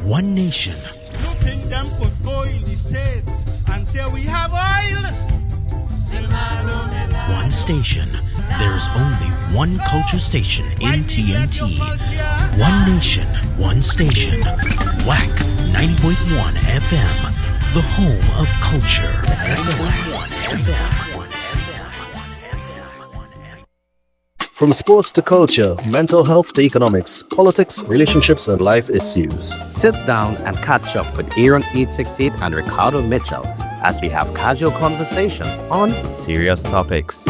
one nation. You think them could go in the States and say we have oil? One station. There's only one culture station in TNT. One nation, one station. WAC 90.1 FM, the home of culture. 90.1 FM. From sports to culture, mental health to economics, politics, relationships, and life issues. Sit down and catch up with Aaron 868 and Ricardo Mitchell as we have casual conversations on serious topics.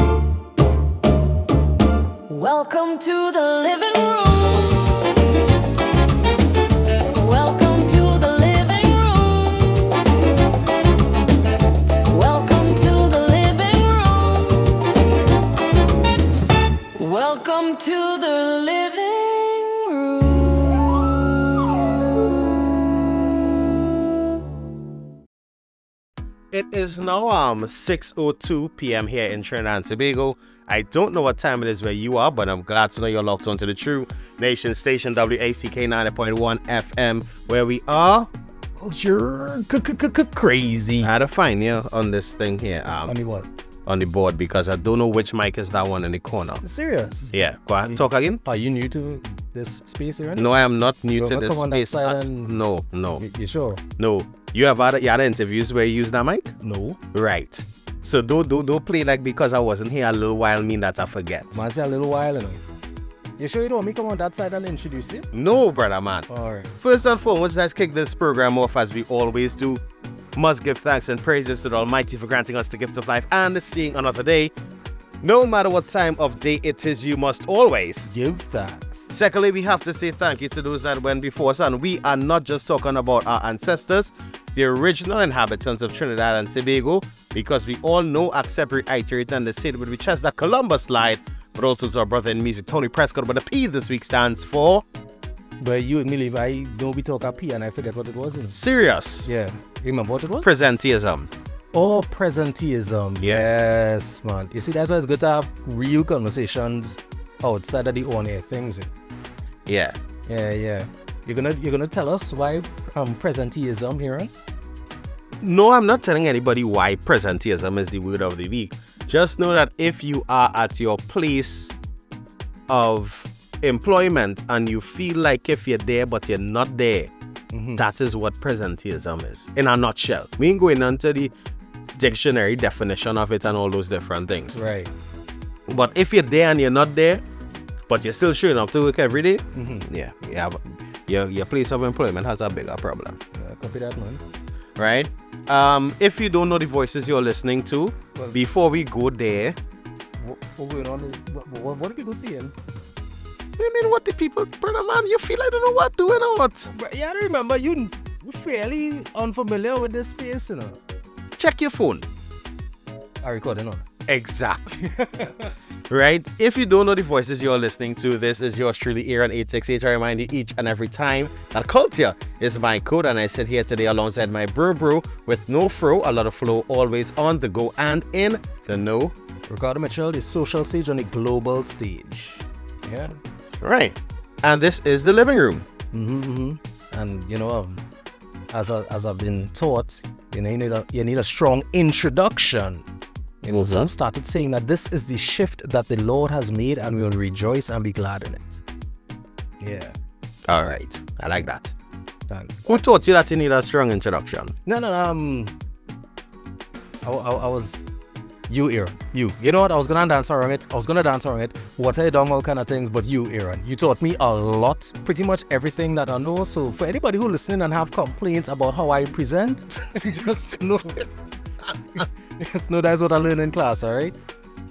Welcome to the living room. Welcome to the living room. Welcome to the living room. Welcome to the living room. It is now 6:02 p.m. here in Trinidad and Tobago. I don't know what time it is where you are, but I'm glad to know you're locked onto the True Nation station, WACK 90.1 FM, where we are. Oh, you're crazy. I had to find you on this thing here. On the what? On the board, because I don't know which mic is that one in the corner. Serious? Yeah. Go ahead. Talk again. Are you new to this space here? No, I am not new to this come on that space. side and- No. You sure? No. You have other interviews where you use that mic? No. Right. So don't play like because I wasn't here a little while mean that I forget. Man, say a little while, you know. You sure you don't want me come on that side and introduce you? No, brother man. Alright. First and foremost, let's kick this program off as we always do. Must give thanks and praises to the Almighty for granting us the gift of life and seeing another day. No matter what time of day it is, you must always Give thanks. Secondly, we have to say thank you to those that went before us, and we are not just talking about our ancestors, the original inhabitants of Trinidad and Tobago, because we all know, accept, reiterate, and the state with which has that Columbus lied, but also to our brother in music, Tony Prescott. But the P this week stands for... But you and me, leave, I know we talk P and I forget what it was. You know? Serious. Yeah. You remember what it was? Presenteeism. Oh, presenteeism. Yes, man. You see, that's why it's good to have real conversations outside of the on-air things. Yeah. Yeah. You're gonna tell us why presenteeism here? No, I'm not telling anybody why presenteeism is the word of the week. Just know that if you are at your place of employment and you feel like if you're there but you're not there, that is what presenteeism is in a nutshell. We ain't going into the dictionary definition of it and all those different things. Right. But if you're there and you're not there, but you're still showing up to work every day, yeah, you have your place of employment has a bigger problem. Copy that, man. Right? If you don't know the voices you're listening to, before we go there, What going on? What are people saying? I mean, what the people, brother man, you feel I don't know what doing or what? But yeah, I remember you fairly unfamiliar with this space, you know. Check your phone. I recording on. Exactly. Right? If you don't know the voices you're listening to, this is yours truly, Aaron 868. I remind you each and every time that culture is my code, and I sit here today alongside my bro with no fro, a lot of flow, always on the go and in the know. Ricardo Mitchell, the social stage on the global stage. Yeah. Right. And this is the living room. And you know, as I've been taught, you know, you need a strong introduction. You know, so I've started saying that this is the shift that the Lord has made, and we will rejoice and be glad in it. Yeah. All right. I like that. Thanks. Who taught you that you need a strong introduction? No. I was you, Aaron. You know what? I was gonna dance around it. What I done, all kind of things, but you, Aaron. You taught me a lot, pretty much everything that I know. So for anybody who listening and have complaints about how I present, just know that's what I learned in class, all right?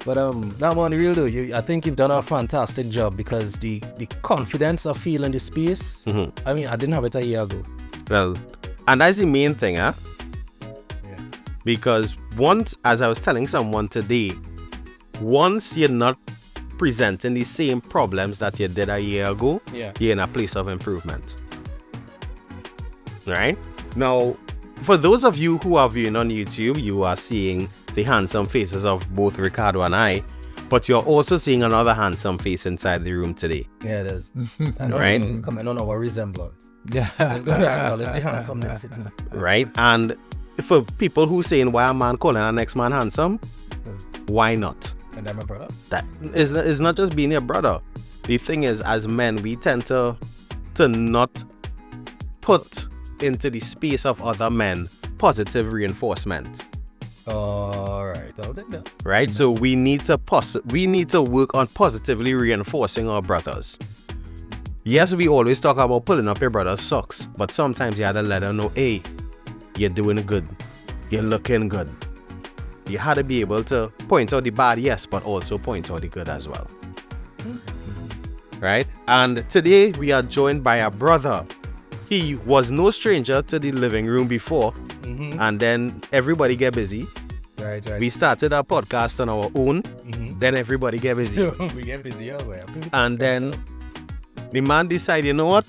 But now on the real though, I think you've done a fantastic job, because the confidence I feel in the space, I mean, I didn't have it a year ago. Well, and that's the main thing, huh? Yeah. Because once, as I was telling someone today, once you're not presenting the same problems that you did a year ago, you're in a place of improvement. Right? Now, for those of you who are viewing on YouTube, you are seeing the handsome faces of both Ricardo and I. but you're also seeing another handsome face inside the room today. Yeah, it is. I don't Right. even comment on our resemblance. Yeah. It's going to acknowledge the handsomeness sitting. Right? And for people who saying why a man calling our next man handsome, why not? And I'm a brother. That is not just being your brother. The thing is, as men, we tend to not put into the space of other men positive reinforcement. All right, I'll take that. Right? So we need to work on positively reinforcing our brothers. Yes, we always talk about pulling up your brother's socks, but sometimes you had to let them know, hey, you're doing good. You're looking good. You had to be able to point out the bad, yes, but also point out the good as well. Right? And today we are joined by a brother. He was no stranger to the living room before, and then everybody get busy. Right. We started our podcast on our own, then everybody get busy. We get busy over. And then the man decided, you know what?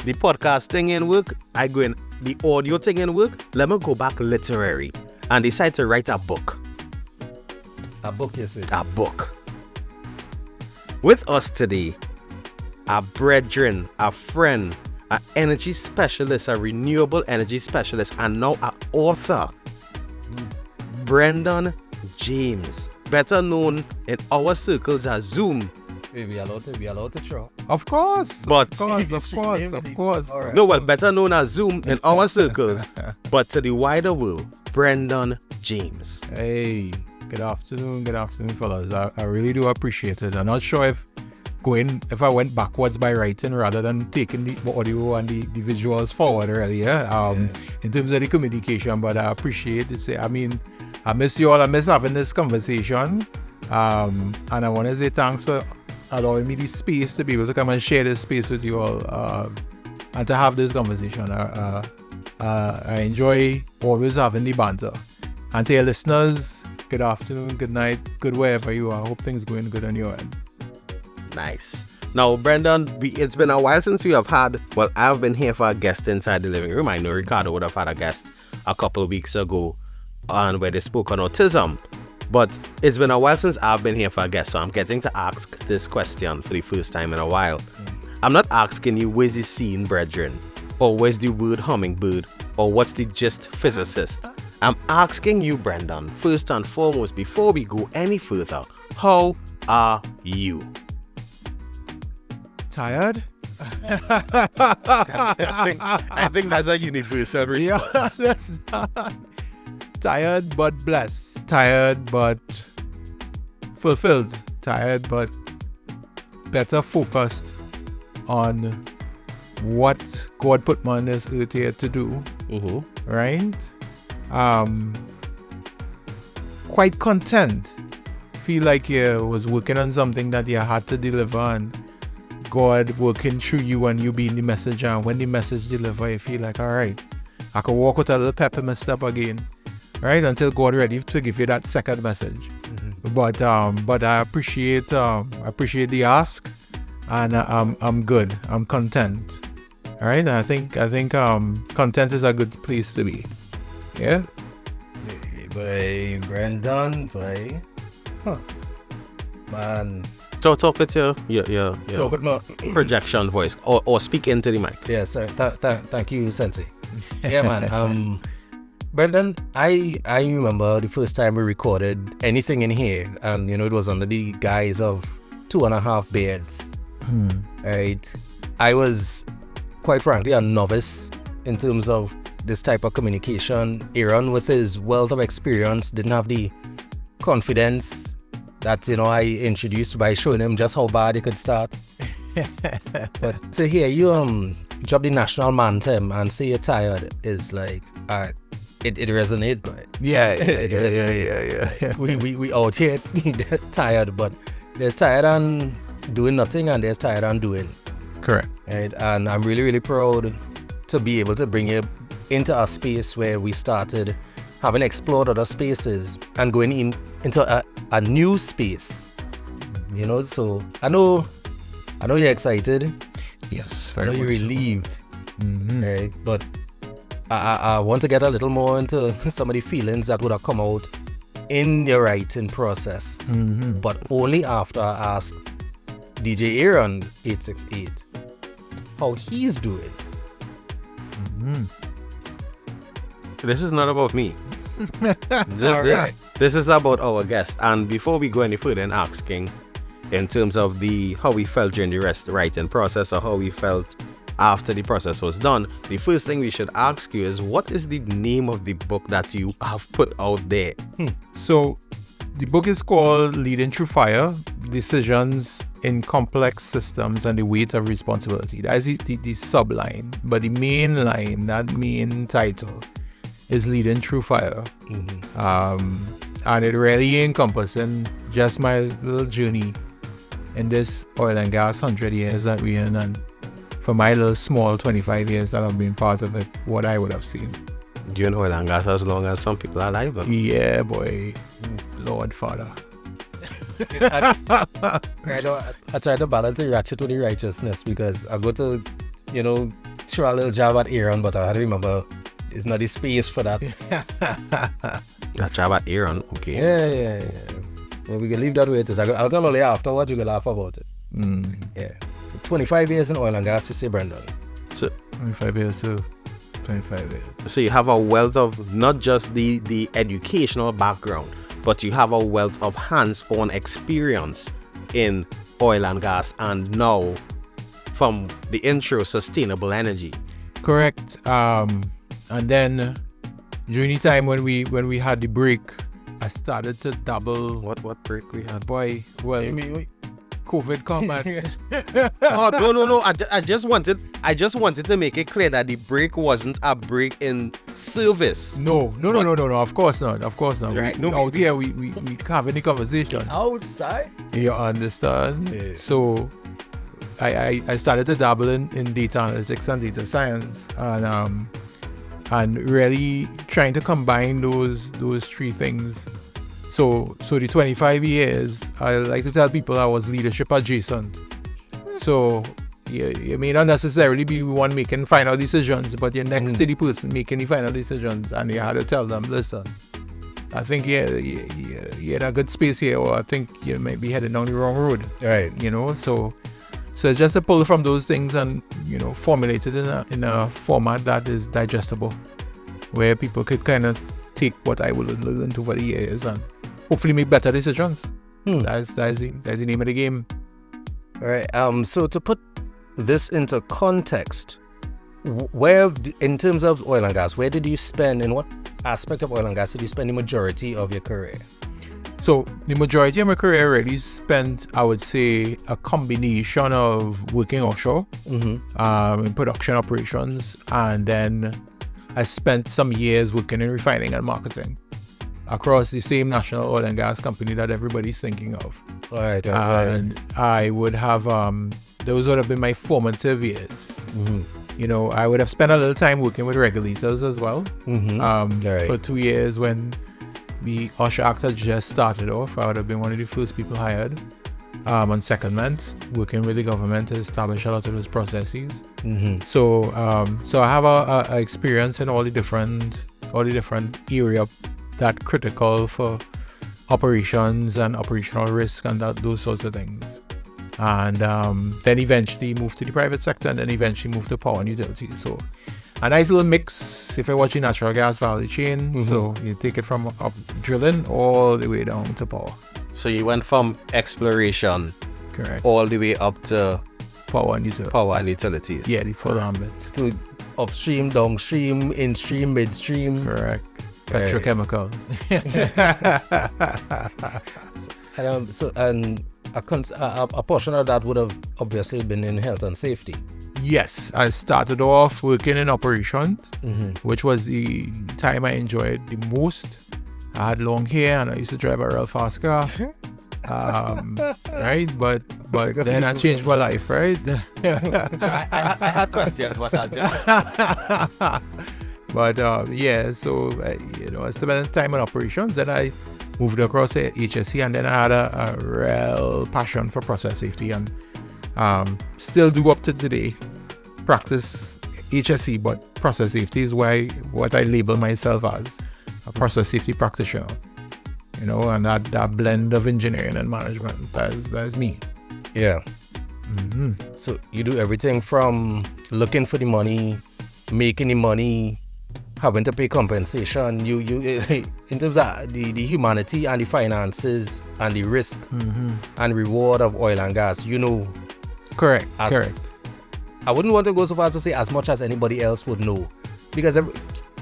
The podcast thing ain't work. The audio thing ain't work. Let me go back literary. And decide to write a book. A book, yes, sir. A book. With us today, a brethren, a friend, an energy specialist, a renewable energy specialist, and now an author. Brendon James, better known in our circles as Zoom. We allowed to throw. Of course. But Of course. All right. no, well, better known as Zoom in our circles, but to the wider world, Brendon James. Hey, good afternoon, fellas. I really do appreciate it. I'm not sure if I went backwards by writing rather than taking the audio and the visuals forward earlier, in terms of the communication, but I appreciate it. I mean, I miss you all. I miss having this conversation. And I want to say thanks for allowing me the space to be able to come and share this space with you all, and to have this conversation. I enjoy always having the banter. And to your listeners, good afternoon, good night, good wherever you are. Hope things going good on your end. Nice. Now, Brendon, it's been a while since we have had, well, I've been here for a guest inside the living room. I know Ricardo would have had a guest a couple of weeks ago on where they spoke on autism. But it's been a while since I've been here for a guest, so I'm getting to ask this question for the first time in a while. I'm not asking you where's the scene, brethren, or where's the word hummingbird, or what's the gist physicist. I'm asking you, Brendon, first and foremost, before we go any further, how are you? Tired? I think that's a universal response. Yeah, that's tired but blessed. Tired but fulfilled. Tired but better focused on what God put me on this earth here to do. Right? Quite content. Feel like you was working on something that you had to deliver, and God working through you and you being the messenger. And when the message deliver, you feel like, all right, I can walk with a little pep in my step again, right? Until God ready to give you that second message. But I appreciate the ask, and I'm good. I'm content. All right. And I think content is a good place to be. Yeah. Boy, Brendon, boy. Huh. Man. Talk with your Talk with my... projection voice, or speak into the mic. Yeah, sir. Thank you, Sensei. Yeah, man. Brendon, I remember the first time we recorded anything in here, and it was under the guise of 2.5 beards. Right. I was quite frankly a novice in terms of this type of communication. Aaron, with his wealth of experience, didn't have the confidence that I introduced by showing him just how bad it could start. But to hear you drop the national anthem and say you're tired is like it resonates, right? Yeah. We out here tired, but there's tired and doing nothing, and there's tired and doing. Correct. Right, and I'm really, really proud to be able to bring you into a space where we started having explored other spaces and going into a new space. So I know you're excited. Yes, I know very you're much so. relieved. Right, but I want to get a little more into some of the feelings that would have come out in the writing process, but only after I asked DJ Aaron 868 how he's doing. This is not about me. Alright. This is about our guest. And before we go any further in asking, in terms of how we felt during the writing process or how we felt after the process was done, the first thing we should ask you is, what is the name of the book that you have put out there? So the book is called Leading Through Fire, Decisions in Complex Systems and the Weight of Responsibility. That is the subline. But the main line, that main title, is Leading Through Fire. And it really encompassing just my little journey in this oil and gas 100 years that we're in, and for my little small 25 years that I've been part of it, what I would have seen. You're in oil and gas as long as some people are alive. Yeah, boy. Lord Father. I try to balance the ratchet with the righteousness, because I go to, throw a little jab at Aaron, but I had to remember it's not the space for that. That jab at Aaron, okay. Yeah. Well, we can leave that way it is. I'll tell you afterwards, you can laugh about it. Yeah. 25 years in oil and gas, you say, Brendon. So 25 years too. 25 years. So you have a wealth of not just the educational background, but you have a wealth of hands-on experience in oil and gas, and now from the intro, sustainable energy. Correct. And then during the time when we had the break, I started to dabble. What break we had? Boy, well, COVID come and Oh no! I just wanted to make it clear that the break wasn't a break in service. No. Of course not. Right. Out here we having the conversation. Outside? You understand? Yeah. So I started to dabble in data analytics and data science, and really trying to combine those three things. So the 25 years, I like to tell people I was leadership adjacent. So you may not necessarily be the one making final decisions, but you're next to the person making the final decisions, and you had to tell them, listen, I think you're in a good space here, or I think you might be heading down the wrong road. Right. So it's just a pull from those things and, formulate it in a format that is digestible, where people could kind of take what I will learn over the years and hopefully make better decisions. That's the name of the game. All right. So to put this into context, where, in terms of oil and gas, where did you spend, in what aspect of oil and gas did you spend the majority of your career? So the majority of my career really spent, I would say, a combination of working offshore, in production operations, and then I spent some years working in refining and marketing across the same national oil and gas company that everybody's thinking of. All right. And I would have, those would have been my formative years. I would have spent a little time working with regulators as well. For 2 years when the Usher Act had just started off. I would have been one of the first people hired on secondment, working with the government to establish a lot of those processes. So I have a experience in all the different area that critical for operations and operational risk and those sorts of things. And then eventually moved to the private sector, and then eventually moved to power and utilities. So a nice little mix if you're watching natural gas value chain. So you take it from up drilling all the way down to power. So you went from exploration, Correct, all the way up to power and utilities. Yeah, the full ambit. To upstream, downstream, in-stream, midstream. Correct. Petrochemical. And a portion of that would have obviously been in health and safety. Yes, I started off working in operations, which was the time I enjoyed the most. I had long hair and I used to drive a real fast car. Right? But then I changed my life, right? I had questions, but I just... But so I spent time in operations. Then I moved across to HSE, and then I had a real passion for process safety, and still do up to today. Practice HSE, but process safety is what I label myself as, a process safety practitioner. you know, and that blend of engineering and management, that's me. Yeah. So you do everything from looking for the money, making the money, having to pay compensation. You in terms of the humanity and the finances and the risk and reward of oil and gas, you know. Correct. I wouldn't want to go so far as to say as much as anybody else would know, because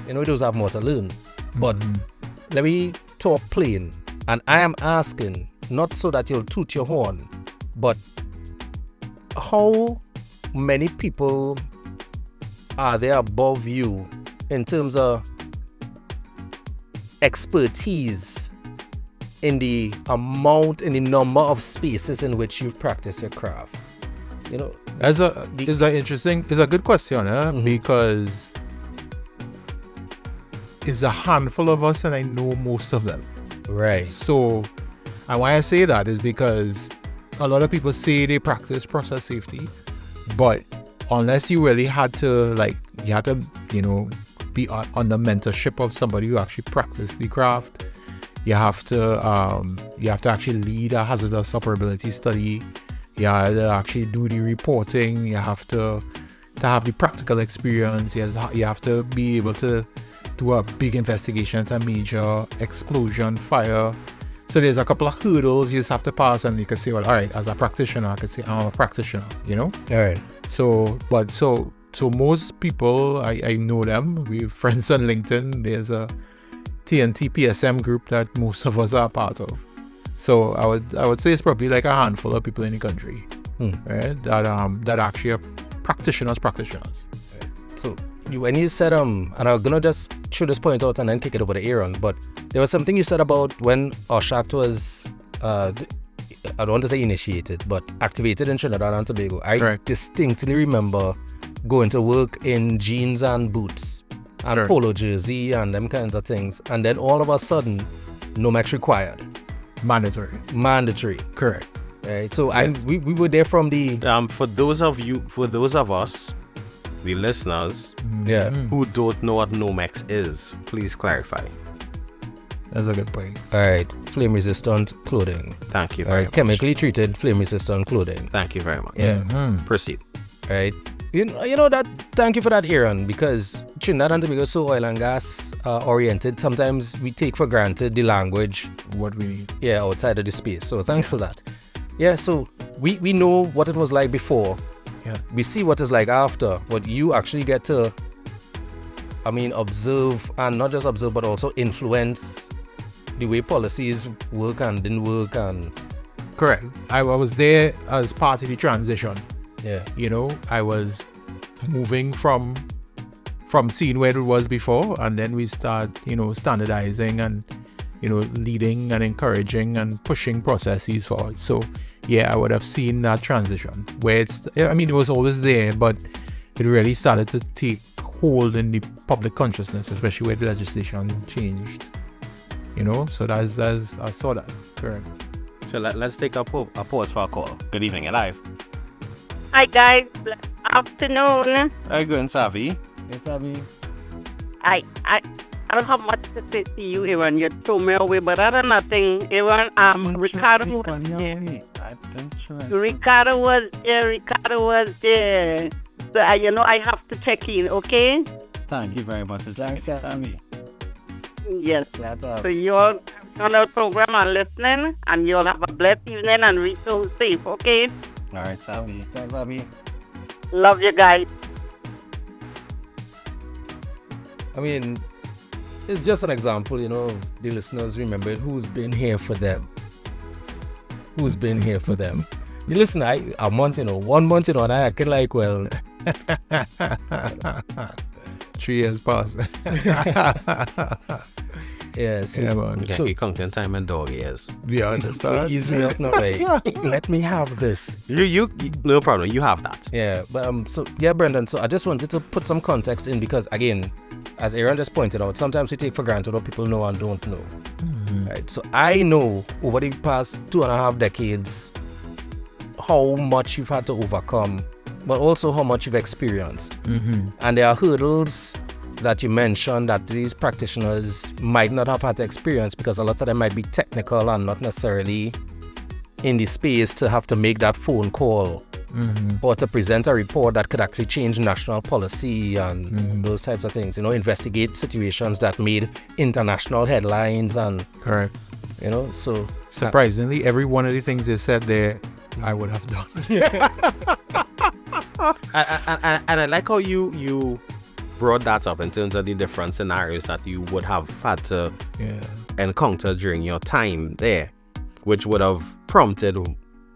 those have more to learn. But let me talk plain, and I am asking not so that you'll toot your horn, but how many people are there above you in terms of expertise in the number of spaces in which you've practiced your craft? You know, it's a good question, because it's a handful of us and I know most of them. Right. So, and why I say that is because a lot of people say they practice process safety, but unless you really had to, be under mentorship of somebody who actually practiced the craft, you have to actually lead a hazardous operability study. You have to actually do the reporting. You have to have the practical experience. You have to be able to do a big investigation at a major explosion, fire. So there's a couple of hurdles you just have to pass, and you can say, well, all right, as a practitioner, I can say I'm a practitioner, you know? All right. So most people, I know them. We're friends on LinkedIn. There's a TNT PSM group that most of us are part of. So I would say it's probably like a handful of people in the country, right? That actually are practitioners. So when you said and I'm gonna just throw this point out and then kick it over to Aaron, but there was something you said about when Oshact was I don't want to say initiated, but activated in Trinidad and Tobago. I distinctly remember going to work in jeans and boots and polo jersey and them kinds of things, and then all of a sudden Nomex required. Mandatory. Correct. Right. So we were there from the for those of us, the listeners, who don't know what Nomex is, please clarify. That's a good point. All right. Flame resistant clothing. Thank you very much. Chemically treated flame resistant clothing. Thank you very much. Yeah. Proceed. All right. You know that. Thank you for that, Aaron, because Trinidad and Tobago is so oil and gas oriented. Sometimes we take for granted the language, what we need. Yeah, outside of the space. So thanks for that. Yeah. So we know what it was like before. Yeah. We see what it's like after. But you actually get to, observe, and not just observe, but also influence the way policies work and didn't work. And correct. I was there as part of the transition. Yeah. You know, I was moving from seeing where it was before, and then we start, standardizing and, leading and encouraging and pushing processes forward. So, yeah, I would have seen that transition where it was always there, but it really started to take hold in the public consciousness, especially where the legislation changed. So that's I saw that. Correct. So let's take a pause for a call. Good evening, you're live. Hi guys, good afternoon. How you going, Savi? Yes, Savi. I don't have much to say to you, Aaron. You threw me away, but other nothing. Aaron, Ricardo was there. Ricardo was there. So I have to check in, okay? Thank you very much. Thanks, Savi. Yes. So you're on the program and listening, and you'll have a blessed evening and reach home safe, okay? All right, Savi. Thanks, Savi. Love you guys. It's just an example, the listeners remember who's been here for them. The listener, a month, 1 month, and I can well. 3 years passed. Yes. Yeah, man. So you come to time and dog years. Yeah, understand. Ease me up now, right? Let me have this. You no problem. You have that. Yeah, but Brendon. So I just wanted to put some context in because again, as Aaron just pointed out, sometimes we take for granted what people know and don't know. Mm-hmm. Right. So I know over the past 2.5 decades how much you've had to overcome, but also how much you've experienced. Mm-hmm. And there are hurdles that you mentioned that these practitioners might not have had experience because a lot of them might be technical and not necessarily in the space to have to make that phone call or to present a report that could actually change national policy and those types of things, investigate situations that made international headlines and Correct. So Surprisingly, every one of the things you said there, I would have done. And I like how you brought that up in terms of the different scenarios that you would have had to encounter during your time there, which would have prompted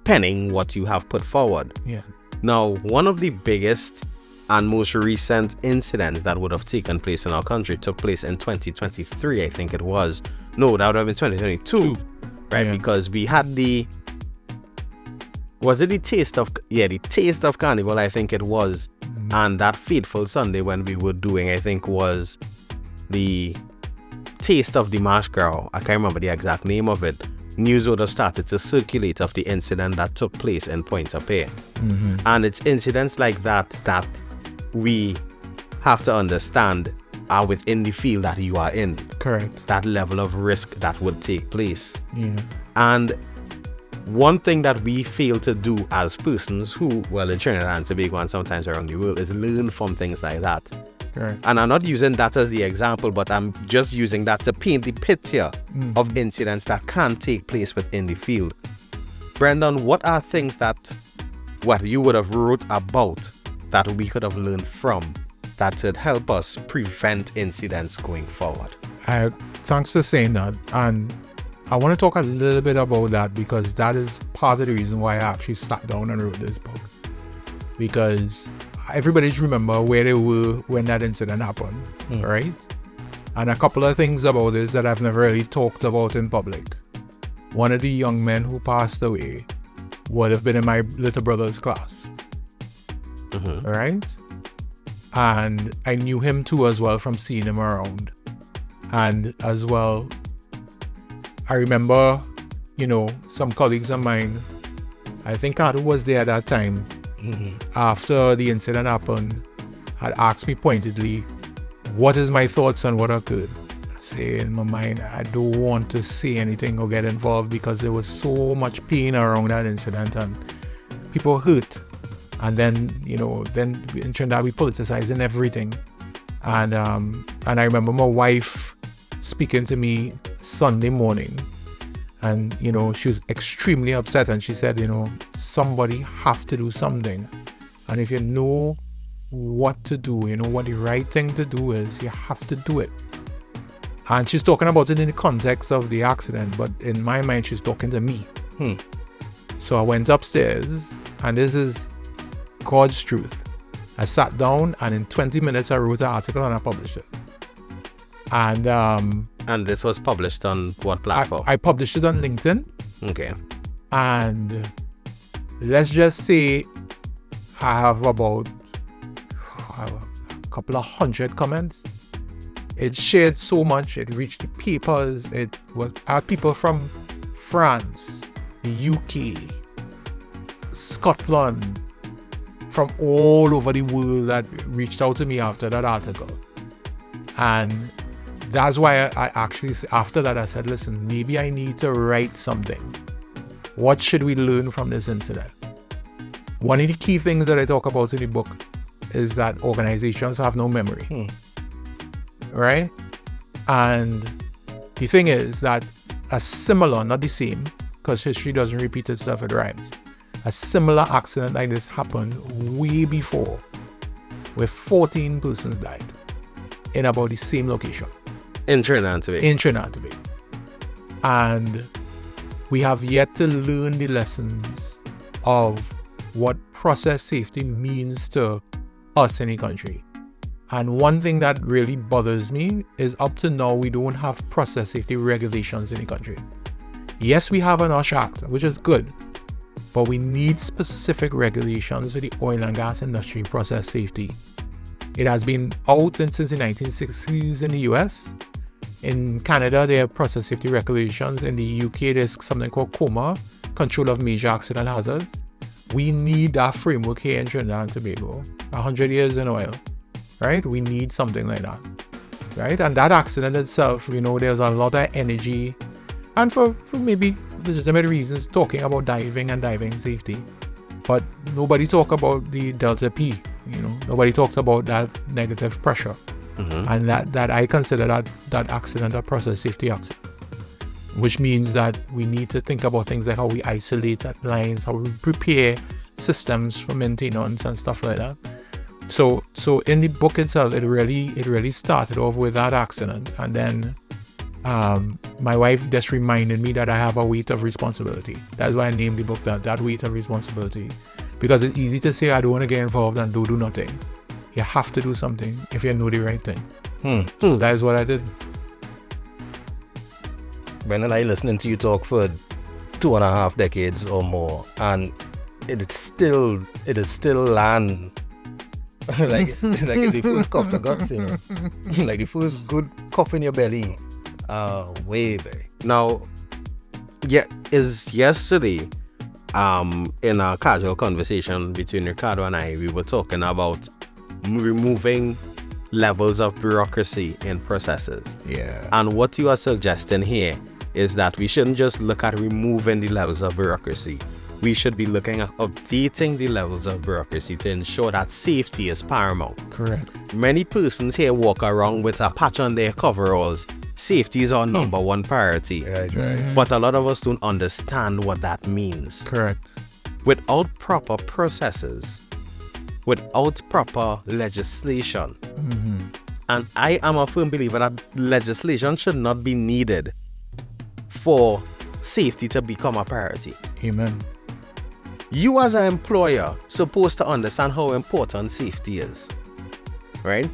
penning what you have put forward. Yeah. Now, one of the biggest and most recent incidents that would have taken place in our country took place in 2023, I think it was. No, that would have been 2022, right? Yeah. Because we had the Taste of Carnival, I think it was. And that fateful Sunday when we were doing, I think was the Taste of the Marsh Girl. I can't remember the exact name of it. News would have started to circulate of the incident that took place in Point-a-Pay. And it's incidents like that that we have to understand are within the field that you are in. Correct. That level of risk that would take place. Yeah. And one thing that we fail to do as persons who, well, in Trinidad and Tobago and sometimes around the world, is learn from things like that. Correct. And I'm not using that as the example, but I'm just using that to paint the picture of incidents that can take place within the field. Brendon, what are things that what you would have wrote about that we could have learned from that would help us prevent incidents going forward? Thanks for saying that. And I want to talk a little bit about that because that is part of the reason why I actually sat down and wrote this book. Because everybody's remember where they were when that incident happened, right? And a couple of things about this that I've never really talked about in public. One of the young men who passed away would have been in my little brother's class, right? And I knew him too as well from seeing him around. And as well, I remember, some colleagues of mine, I think Adu was there at that time, after the incident happened, had asked me pointedly, what is my thoughts on what occurred? I say in my mind, I don't want to say anything or get involved because there was so much pain around that incident and people hurt. And then, then in Trinidad we politicizing everything. And I remember my wife speaking to me Sunday morning, and she was extremely upset, and she said, somebody have to do something, and if you know what to do, what the right thing to do is, you have to do it. And she's talking about it in the context of the accident, but in my mind she's talking to me. So I went upstairs, and this is God's truth. I sat down, and in 20 minutes I wrote an article and I published it. And this was published on what platform? I published it on LinkedIn. Okay. And let's just say I have about a couple of hundred comments. It shared so much. It reached the papers. It was people from France, the UK, Scotland, from all over the world that reached out to me after that article. And that's why I actually, after that, I said, listen, maybe I need to write something. What should we learn from this incident? One of the key things that I talk about in the book is that organizations have no memory. Right? And the thing is that a similar, not the same, because history doesn't repeat itself, it rhymes. A similar accident like this happened way before, where 14 persons died in about the same location. In Trinidad and Tobago. In Trinidad and Tobago. And we have yet to learn the lessons of what process safety means to us in the country. And one thing that really bothers me is up to now we don't have process safety regulations in the country. Yes, we have an OSH Act, which is good, but we need specific regulations for the oil and gas industry process safety. It has been out since the 1960s in the US. In Canada, there are process safety regulations. In the UK, there's something called COMA, Control of Major Accident Hazards. We need that framework here in Trinidad and Tobago. 100 years in oil. right? We need something like that, right? And that accident itself, there's a lot of energy, and for maybe legitimate reasons, talking about diving and diving safety. But nobody talk about the delta P, Nobody talks about that negative pressure. And that I consider that accident a process safety accident. Which means that we need to think about things like how we isolate at lines, how we prepare systems for maintenance and stuff like that. So in the book itself, it really started off with that accident, and then my wife just reminded me that I have a weight of responsibility. That's why I named the book that weight of responsibility, because it's easy to say I don't want to get involved and do nothing. You have to do something if you know the right thing. So that is what I did. Brendon, I listening to you talk for 2.5 decades or more, and it is still land. like it's the first cough that got like the first good cough in your belly. Way back. Now, is yesterday, in a casual conversation between Ricardo and I, we were talking about removing levels of bureaucracy in processes. Yeah. And what you are suggesting here is that we shouldn't just look at removing the levels of bureaucracy. We should be looking at updating the levels of bureaucracy to ensure that safety is paramount. Correct. Many persons here walk around with a patch on their coveralls. Safety is our number one priority. Right. But a lot of us don't understand what that means. Correct. Without proper processes, without proper legislation, and I am a firm believer that legislation should not be needed for safety to become a priority. Amen. You as an employer supposed to understand how important safety is, right?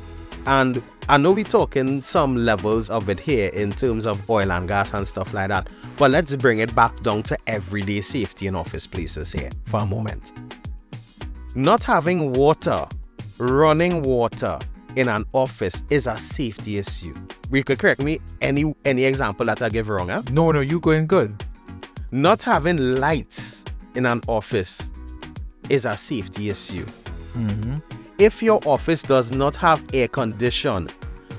And I know we're talking some levels of it here in terms of oil and gas and stuff like that, but let's bring it back down to everyday safety in office places here for a moment. Not having water, running water in an office is a safety issue. You could correct me any example that I give wrong, huh? No, you going good. Not having lights in an office is a safety issue. If your office does not have air condition,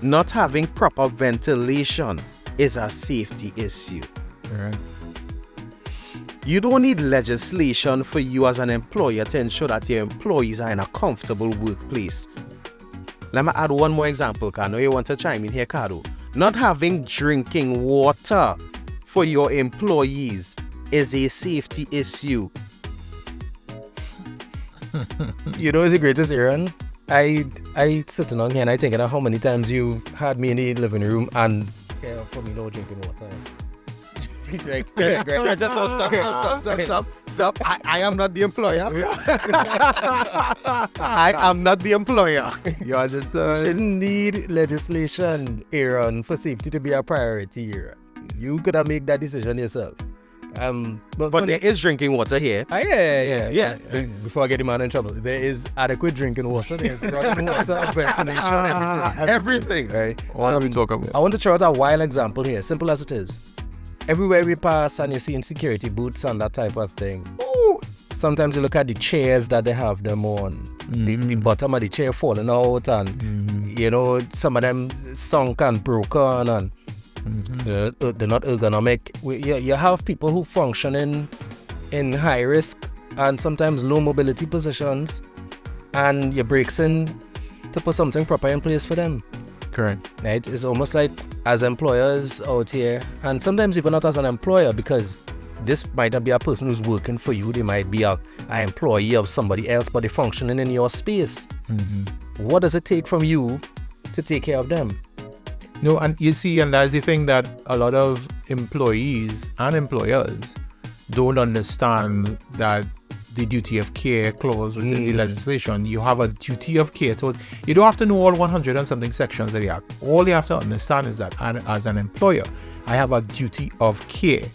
not having proper ventilation is a safety issue. Right. You don't need legislation for you as an employer to ensure that your employees are in a comfortable workplace. Let me add one more example, because I know you want to chime in here, Caro. Not having drinking water for your employees is a safety issue. You know, it's the greatest, Aaron. I sitting on here and I thinking of how many times you had me in the living room and for me no drinking water. Great. Just stop. I am not the employer. I am not the employer. You are just Shouldn't need legislation, Aaron, for safety to be a priority, Aaron. You could have made that decision yourself. But there is drinking water here. Yeah. Before I get the man in trouble, there is adequate drinking water. There's running water, ventilation, Everything. right? what are we talking about? I want to throw out a wild example here, simple as it is. Everywhere we pass and you see security booths and that type of thing. Ooh, sometimes you look at the chairs that they have them on. The bottom of the chair falling out and, some of them sunk and broken and they're not ergonomic. You have people who function in high risk and sometimes low mobility positions, and you breaks in to put something proper in place for them. Correct. Right? It's almost like as employers out here, and sometimes even not as an employer, because this might not be a person who's working for you. They might be an employee of somebody else, but they're functioning in your space. What does it take from you to take care of them? No, and you see, and that's the thing that a lot of employees and employers don't understand, that the duty of care clause within the legislation. You have a duty of care towards, you don't have to know all 100 and something sections of the act. All you have to understand is that as an employer, I have a duty of care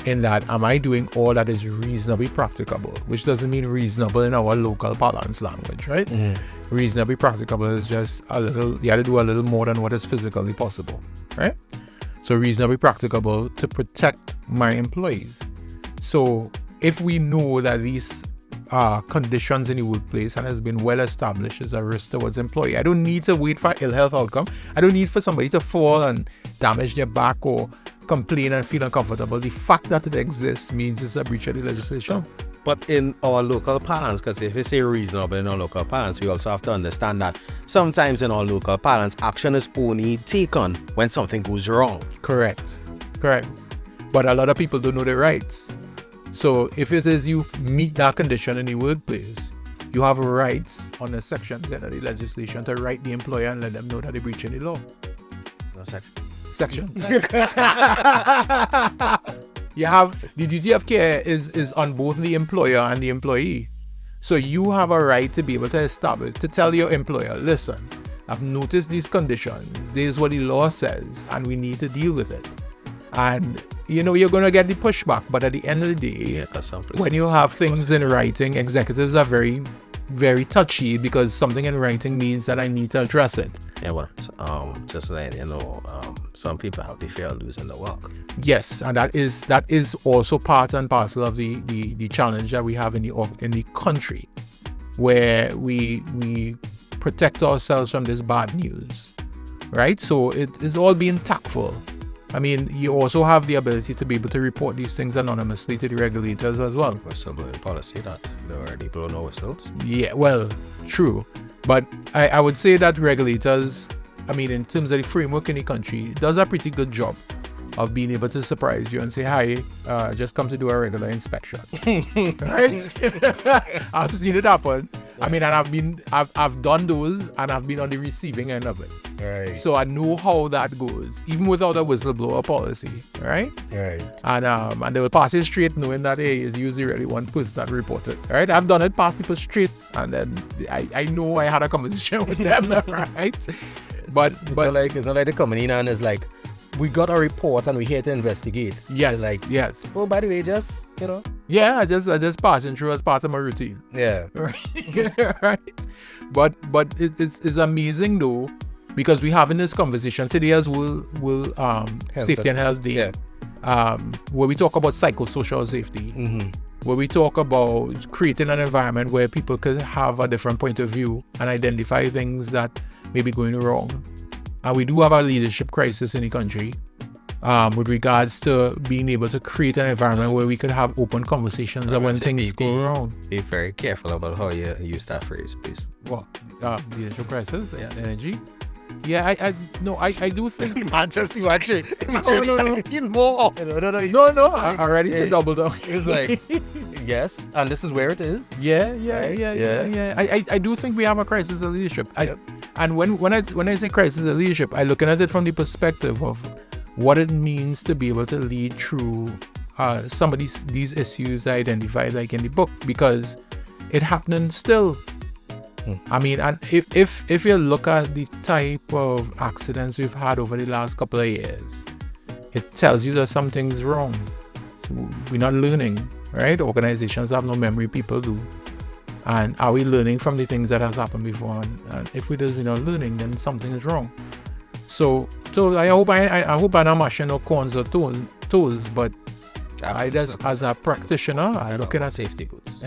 in that, am I doing all that is reasonably practicable, which doesn't mean reasonable in our local parlance language, right? Reasonably practicable is just a little, you have to do a little more than what is physically possible, right? So reasonably practicable to protect my employees. So if we know that these conditions in the workplace and has been well established as a risk towards employee. I don't need to wait for ill health outcome. I don't need for somebody to fall and damage their back or complain and feel uncomfortable. The fact that it exists means it's a breach of the legislation. But in our local parlance, because if we say reasonable in our local parlance, we also have to understand that sometimes in our local parlance, action is only taken when something goes wrong. Correct. But a lot of people don't know their rights. So if it is you meet that condition in the workplace, you have rights under Section 10 of the legislation to write the employer and let them know that they're breaching the law. No section. Section. You have the duty of care is on both the employer and the employee. So you have a right to be able to establish, to tell your employer, listen, I've noticed these conditions. This is what the law says, and we need to deal with it. And you're going to get the pushback, but at the end of the day, when you have things in writing, executives are very, very touchy because something in writing means that I need to address it. Yeah, but just like some people have the fear of losing the work. Yes, and that is also part and parcel of the challenge that we have in the country, where we protect ourselves from this bad news, right? So it is all being tactful. I mean, you also have the ability to be able to report these things anonymously to the regulators as well. Whistleblowing policy that there are people who know whistles. Yeah, well, true. But I would say that regulators, I mean, in terms of the framework in the country, does a pretty good job of being able to surprise you and say, hi, just come to do a regular inspection. Right? I've seen it happen. I mean, and I've done those and I've been on the receiving end of it. Right. So I know how that goes, even without a whistleblower policy, right? Right. And they will pass it straight, knowing that is usually really one person that reported, right? I've done it, pass people straight, and then I know I had a conversation with them, right? But it's not like they're coming in and it's like, we got a report and we're here to investigate. Yes. Like, yes. Oh, by the way, just Yeah, I just passing through as part of my routine. Yeah. Right. But it's amazing though, because we're having this conversation today as Safety and Health Day. Yeah. Where we talk about psychosocial safety. Mm-hmm. Where we talk about creating an environment where people could have a different point of view and identify things that may be going wrong. And we do have a leadership crisis in the country with regards to being able to create an environment where we could have open conversations when things go wrong. Be very careful about how you use that phrase, please. What? Leadership crisis? Yeah. Energy? Yeah, I do think. Man, just imagine. No. I'm ready to double down. It's like, yes, and this is where it is. Yeah. I do think we have a crisis of leadership. And when I say crisis of leadership, I look at it from the perspective of what it means to be able to lead through some of these issues I identified, like in the book, because it happening still. I mean, and if you look at the type of accidents we've had over the last couple of years, it tells you that something's wrong. So we're not learning, right? Organizations have no memory, people do. And are we learning from the things that has happened before? And if we're not learning, then something is wrong. So I hope I'm not mashing no corns or toes, but I just, as a practitioner, I'm looking at safety boots.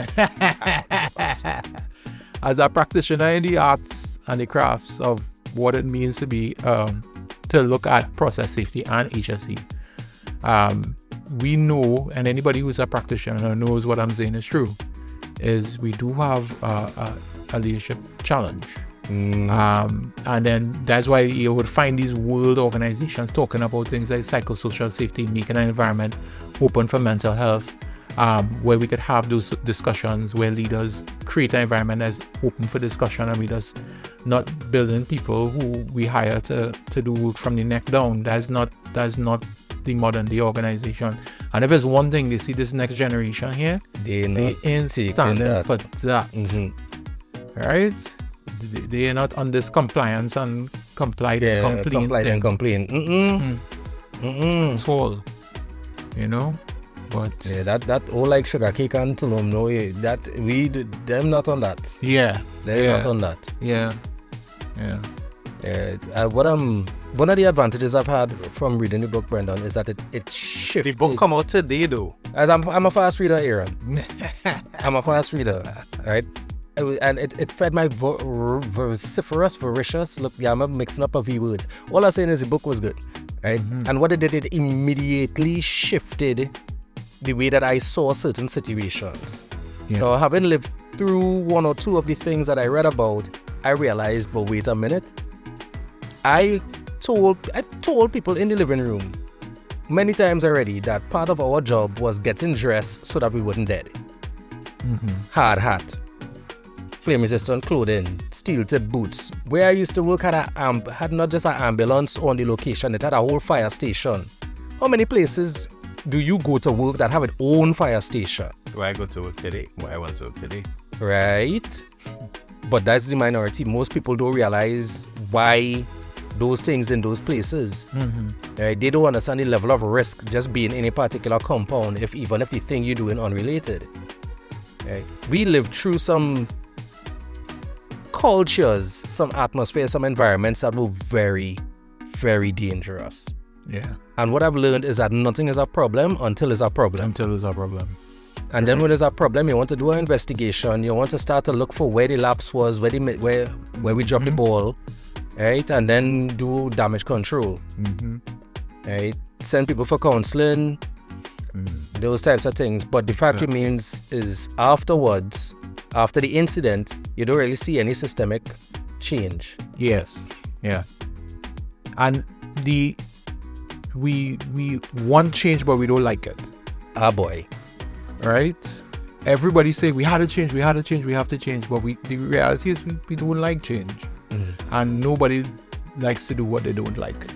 As a practitioner in the arts and the crafts of what it means to be to look at process safety and HSE, we know, and anybody who's a practitioner knows what I'm saying is true, is we do have a leadership challenge. And then that's why you would find these world organizations talking about things like psychosocial safety, making an environment open for mental health, where we could have those discussions where leaders create an environment that's open for discussion, and we just not building people who we hire to do work from the neck down. That's not the modern day organization. And if it's one thing, they see this next generation here, they ain't standing for that. Mm-hmm. Right? They are not on this compliance and complain. It's all, but that all like sugar cake and tulum, no, that them not on that. Yeah, they're not on that. Yeah. One of the advantages I've had from reading the book, Brendon, is that it shifted. The book come out today, though. As I'm a fast reader, Aaron. I'm a fast reader, right? And it fed my voracious. Look, yeah, I'm mixing up a few words. All I'm saying is the book was good, right? And what it did, it immediately shifted the way that I saw certain situations. Yeah. So having lived through one or two of the things that I read about, I realized, but wait a minute. I told people in the living room many times already that part of our job was getting dressed so that we wouldn't dead. Hard hat, flame resistant clothing, steel-tipped boots. Where I used to work had not just an ambulance on the location, it had a whole fire station. How many places do you go to work that have its own fire station? Why I go to work today? Why I went to work today? Right? But that's the minority. Most people don't realize why those things in those places. Right? They don't understand the level of risk just being in a particular compound, even if the thing you're doing unrelated. Right? We lived through some cultures, some atmospheres, some environments that were very, very dangerous. Yeah. And what I've learned is that nothing is a problem until it's a problem. Until it's a problem. And then when there's a problem, you want to do an investigation. You want to start to look for where the lapse was, where we dropped the ball, right? And then do damage control, right? Send people for counseling, those types of things. But the fact remains is afterwards, after the incident, you don't really see any systemic change. Yes. Yeah. And we want change, but we don't like it. Ah, boy. Right? Everybody say we had to change, we have to change, but the reality is we don't like change. And nobody likes to do what they don't like.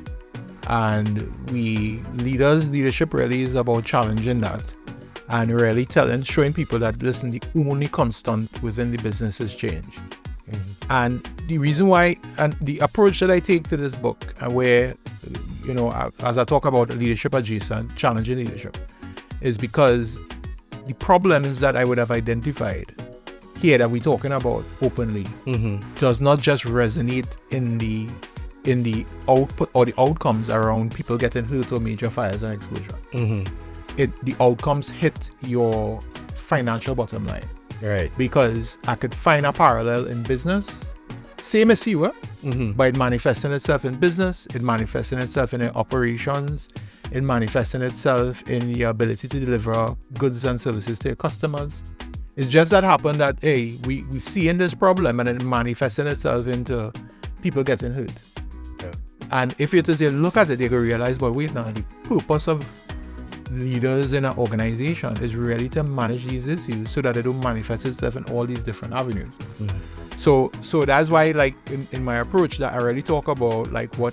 And leadership really is about challenging that and really showing people that, listen, the only constant within the business is change. And the reason why, and the approach that I take to this book, and where, as I talk about leadership adjacent, challenging leadership, is because the problems that I would have identified here that we're talking about openly does not just resonate in the output or the outcomes around people getting hurt or major fires and exposure. The outcomes hit your financial bottom line. Right. Because I could find a parallel in business, same as you were, but it manifesting itself in business, it manifesting itself in operations, it manifesting itself in your ability to deliver goods and services to your customers. It's just that happened that, hey, we see in this problem and it manifesting itself into people getting hurt. Yeah. And if you just look at it, they can realize, but wait now, the purpose of leaders in an organization is really to manage these issues so that they don't manifest itself in all these different avenues. So that's why, like, in my approach, that I really talk about, like, where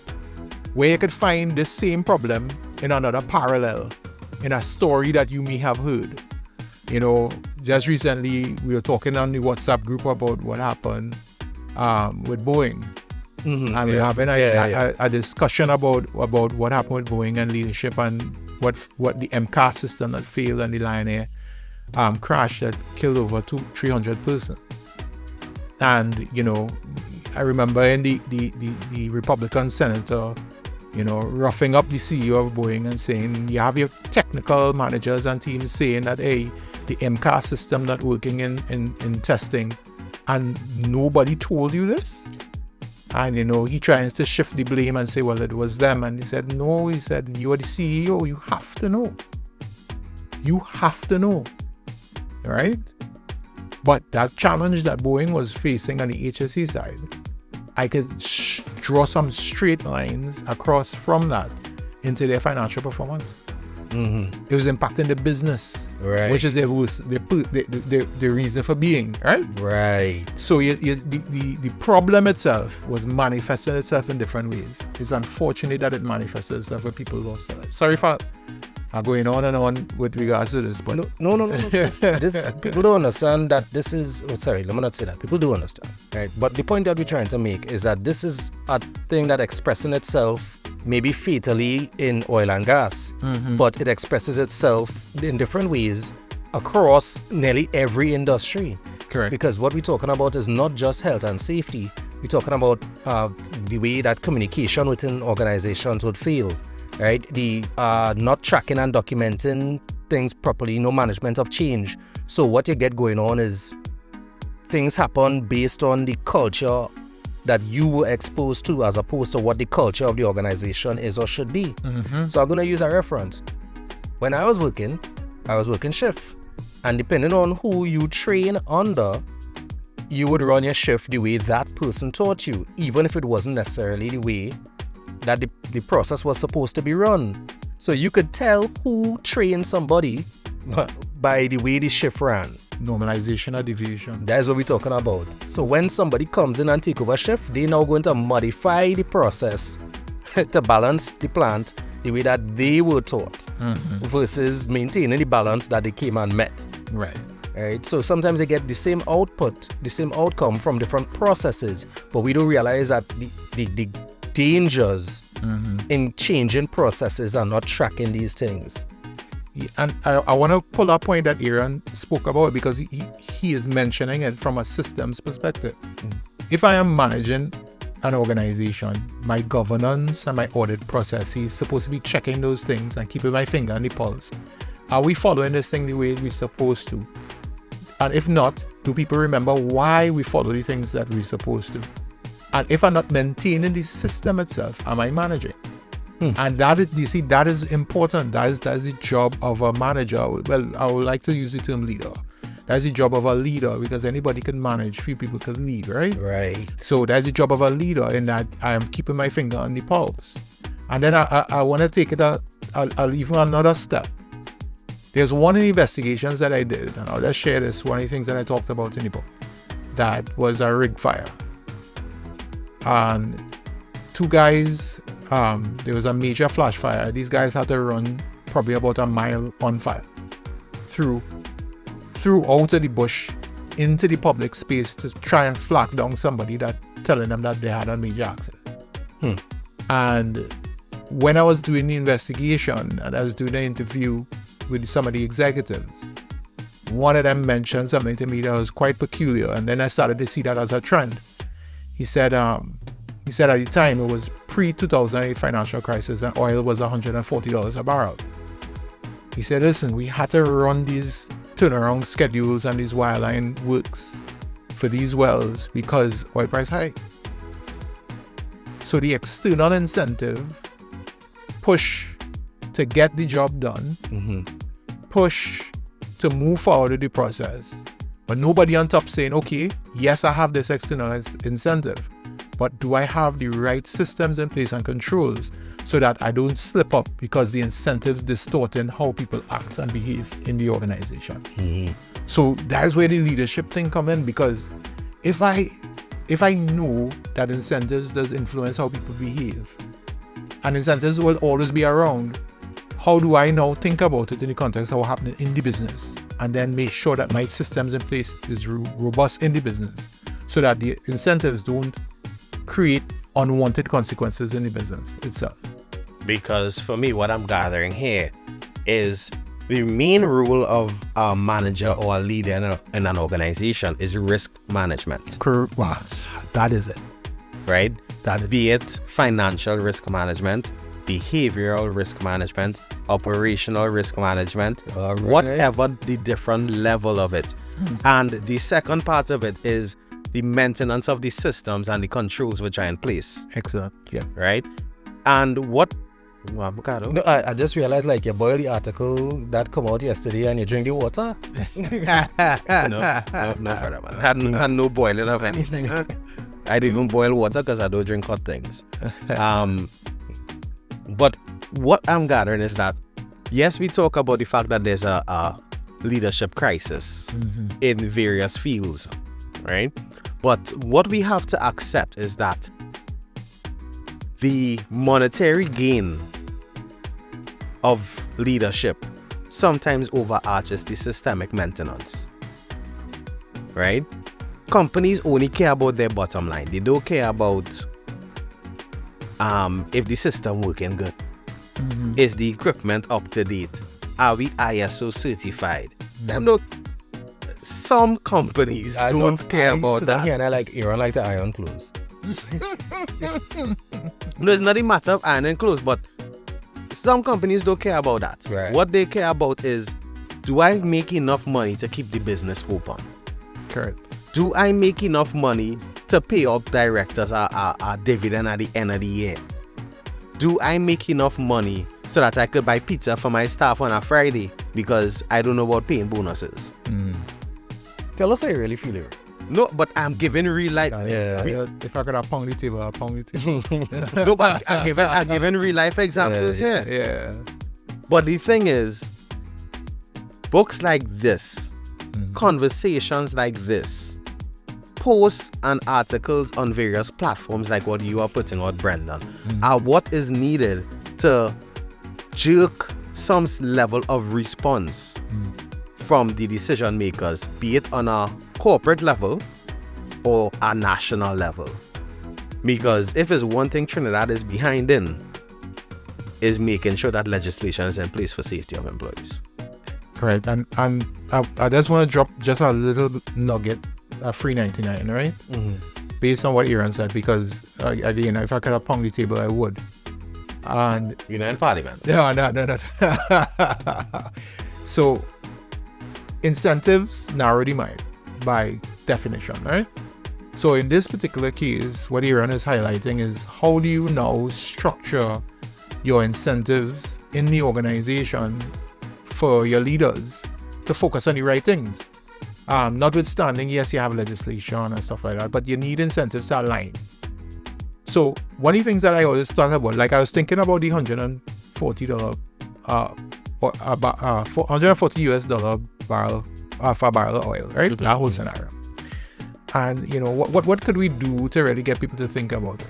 you could find the same problem in another parallel, in a story that you may have heard. Just recently we were talking on the WhatsApp group about what happened with Boeing. And we're having a discussion about what happened with Boeing and leadership and what the MCAS system that failed and the Lion Air crash that killed over 300 persons. And I remember in the Republican senator roughing up the CEO of Boeing and saying, you have your technical managers and teams saying that, hey, the MCAS system not working in testing, and nobody told you this? And he tries to shift the blame and say, well, it was them. And he said, no, you are the CEO, you have to know. You have to know. Right? But that challenge that Boeing was facing on the HSE side, I could draw some straight lines across from that into their financial performance. It was impacting the business, right, which is the reason for being, right? Right. So the problem itself was manifesting itself in different ways. It's unfortunate that it manifested itself when people lost their lives. Sorry for going on and on with regards to this, but no. This people don't understand that this is. Oh, sorry, let me not say that. People do understand, right? But the point that we're trying to make is that this is a thing that expressing itself maybe fatally in oil and gas, but it expresses itself in different ways across nearly every industry. Correct. Because what we're talking about is not just health and safety. we're talking about the way that communication within organizations would feel, right? The not tracking and documenting things properly, no management of change. So what you get going on is things happen based on the culture that you were exposed to as opposed to what the culture of the organization is or should be. So I'm going to use a reference. When I was working shift. And depending on who you train under, you would run your shift the way that person taught you, even if it wasn't necessarily the way that the process was supposed to be run. So you could tell who trained somebody by the way the shift ran. Normalization or deviation. That is what we're talking about. So when somebody comes in and take over shift, they're now going to modify the process to balance the plant the way that they were taught versus maintaining the balance that they came and met. Right. So sometimes they get the same output, the same outcome from different processes, but we don't realize that the dangers in changing processes and not tracking these things. Yeah, and I want to pull a point that Aaron spoke about because he is mentioning it from a systems perspective. If I am managing an organization, my governance and my audit process is supposed to be checking those things and keeping my finger on the pulse. Are we following this thing the way we're supposed to? And if not, do people remember why we follow the things that we're supposed to? And if I'm not maintaining the system itself, am I managing? And that is, you see, that is important. That is the job of a manager. Well, I would like to use the term leader. That's the job of a leader because anybody can manage, few people can lead, right? Right. So that's the job of a leader in that I am keeping my finger on the pulse. And then I want to take it I'll even another step. There's one of the investigations that I did, and I'll just share this, one of the things that I talked about in the book, that was a rig fire. And two guys, there was a major flash fire. These guys had to run probably about a mile on fire through out of the bush into the public space to try and flag down somebody that telling them that they had a major accident. And when I was doing the investigation and I was doing the interview with some of the executives, one of them mentioned something to me that was quite peculiar, and then I started to see that as a trend. He said at the time it was pre-2008 financial crisis and oil was $140 a barrel. He said, listen, we had to run these turnaround schedules and these wireline works for these wells because oil price high. So the external incentive push to get the job done, push to move forward with the process, but nobody on top saying, okay, yes, I have this external incentive, but do I have the right systems in place and controls so that I don't slip up because the incentives distorting how people act and behave in the organization? So that's where the leadership thing come in, because if I know that incentives does influence how people behave, and incentives will always be around, how do I now think about it in the context of what's happening in the business, and then make sure that my systems in place is robust in the business so that the incentives don't create unwanted consequences in the business itself? Because for me, what I'm gathering here is the main role of a manager or a leader in an organization is risk management. Correct. Wow, that is it. Right? That is Be it financial risk management, behavioral risk management, operational risk management, whatever the different level of it. And the second part of it is the maintenance of the systems and the controls which are in place. Excellent. Yeah. Right? And what... No, I just realized, like, you boiled the article that come out yesterday and you drink the water. No, further, man. Had no boiling of anything. I don't even boil water because I don't drink hot things. But what I'm gathering is that, yes, we talk about the fact that there's a leadership crisis in various fields, right? But what we have to accept is that the monetary gain of leadership sometimes overarches the systemic maintenance, right? Companies only care about their bottom line. They don't care about if the system working good. Is the equipment up to date? Are we ISO certified? Some companies don't care about that. And I like Aaron like the iron clothes. No, it's not a matter of ironing clothes, but some companies don't care about that. Right. What they care about is, do I make enough money to keep the business open? Correct. Do I make enough money to pay up directors a dividend at the end of the year? Do I make enough money so that I could buy pizza for my staff on a Friday because I don't know about paying bonuses? Tell us how you really feel it. No, but I'm giving real life. If I could have pound the table, I'll pound the table. No, but I'm giving real life examples here. Yeah. But the thing is, books like this, conversations like this, posts and articles on various platforms like what you are putting out, Brendon, are what is needed to jerk some level of response from the decision makers, be it on a corporate level or a national level. Because if it's one thing Trinidad is behind in, is making sure that legislation is in place for safety of employees. Correct. And I just want to drop just a little nugget at $3.99, right? Based on what Aaron said, because again, if I could have pound the table, I would. And You're not in parliament. no. So incentives narrow the mind by definition, right? So in this particular case, what Aaron is highlighting is how do you now structure your incentives in the organization for your leaders to focus on the right things. Notwithstanding, yes, you have legislation and stuff like that, but you need incentives to align. So one of the things that I always talk about, like I was thinking about the $140 $140 US barrel for a barrel of oil, right? That whole scenario. And you know, what could we do to really get people to think about it?